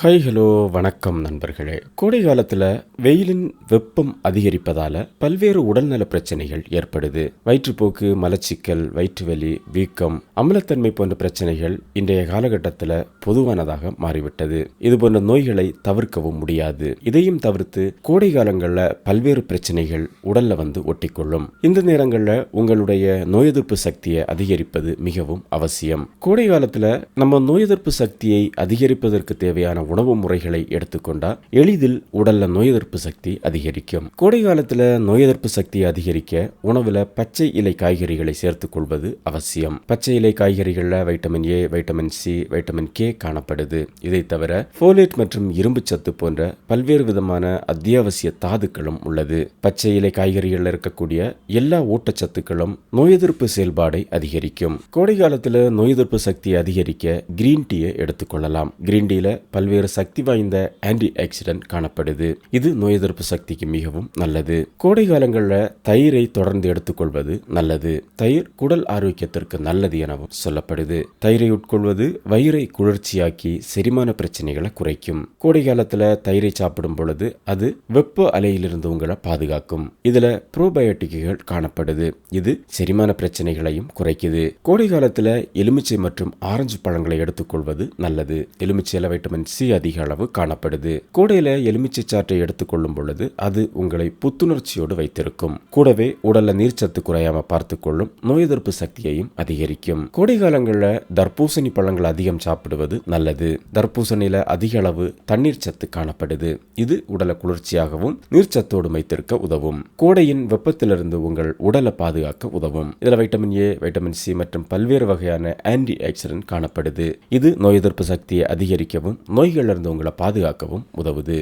Hi hello வணக்கம் நண்பர்களே. கோடை காலத்தில் வெயிலின் வெப்பம் அதிகரிப்பதால் பல்வேறு உடல்நல பிரச்சனைகள் ஏற்படுது. வயிற்றுப்போக்கு, மலச்சிக்கல், வயிற்றுவலி, வீக்கம், அமிலத்தன்மை போன்ற பிரச்சனைகள் இன்றைய காலகட்டத்தில் பொதுவானதாக மாறிவிட்டது. இது போன்ற நோய்களை தவிர்க்கவும் முடியாது. இதையும் தவிர்த்து கோடை காலங்களில் பல்வேறு பிரச்சனைகள் உடல்ல ஒட்டிக்கொள்ளும். இந்த நேரங்களில் உங்களுடைய நோய் எதிர்ப்பு சக்தியை அதிகரிப்பது மிகவும் அவசியம். கோடை காலத்தில் நம்ம நோய் எதிர்ப்பு சக்தியை அதிகரிப்பதற்கு தேவையான உணவு முறைகளை எடுத்துக்கொண்டா எளிதில் உடல்ல நோய் எதிர்ப்பு சக்தி அதிகரிக்கும். கோடை காலத்துல நோய் எதிர்ப்பு சக்தியை அதிகரிக்க உணவுல பச்சை இலை காய்கறிகளை சேர்த்துக் கொள்வது அவசியம். பச்சை இலை காய்கறிகள்ல vitamin A, vitamin C, vitamin K காணப்படுது. இதை தவிர போலேட் மற்றும் இரும்பு சத்து போன்ற பல்வேறு விதமான அத்தியாவசிய தாதுக்களும் உள்ளது. பச்சை இலை காய்கறிகள் இருக்கக்கூடிய எல்லா ஊட்டச்சத்துக்களும் நோய் எதிர்ப்பு செயல்பாடை அதிகரிக்கும். கோடை காலத்துல நோய் எதிர்ப்பு சக்தியை அதிகரிக்க கிரீன் டீயை எடுத்துக்கொள்ளலாம். கிரீன் டீல பல்வேறு சக்தி வாய்ந்த ஆன்டி ஆக்சிடென்ட் காணப்படுது. இது நோய் எதிர்ப்பு சக்திக்கு மிகவும் நல்லது. கோடை காலங்களில் தயிரை தொடர்ந்து எடுத்துக்கொள்வது நல்லது. தயிர் குடல் ஆரோக்கியத்திற்கு நல்லது எனவும் சொல்லப்படுது. தயிரை உட்கொள்வது வயிறை குளிர்ச்சியாக்கி செரிமான பிரச்சனைகளை குறைக்கும். கோடை காலத்துல தயிரை சாப்பிடும் பொழுது அது வெப்ப அலையிலிருந்து உங்களை பாதுகாக்கும். இதுல ப்ரோபயோட்டிக்குகள் காணப்படுது. இது செரிமான பிரச்சனைகளையும் குறைக்குது. கோடை காலத்துல எலுமிச்சை மற்றும் ஆரஞ்சு பழங்களை எடுத்துக்கொள்வது நல்லது. எலுமிச்சையில வைட்டமின் சி அதிக அளவு காணப்படுது. கோடையில எலுமிச்சை சாற்றை எடுத்துக்கொள்ளும் பொழுது அது உங்களை புத்துணர்ச்சியோடு வைத்திருக்கும். கூடவே உடல்ல நீர்ச்சத்து குறையாம பார்த்துக்கொள்ளும். நோய் எதிர்ப்பு சக்தியையும் அதிகரிக்கும். கோடை காலங்களில் தர்பூசணி பழங்கள் அதிகம் சாப்பிடுவது நல்லது. தர்பூசணியில அதிக அளவு தண்ணீர் சத்து காணப்படுது. இது உடலை குளிர்ச்சியாகவும் நீர்ச்சத்தோடு வைத்திருக்க உதவும். கோடையின் வெப்பத்திலிருந்து உங்கள் உடலை பாதுகாக்க உதவும். இதுல வைட்டமின் ஏ, வைட்டமின் சி மற்றும் பல்வேறு வகையான ஆன்டி ஆக்சிடென்ட் காணப்படுது. இது நோய் எதிர்ப்பு சக்தியை அதிகரிக்கவும் நோய்களிலிருந்து உங்களை பாதுகாக்கவும் உதவுது.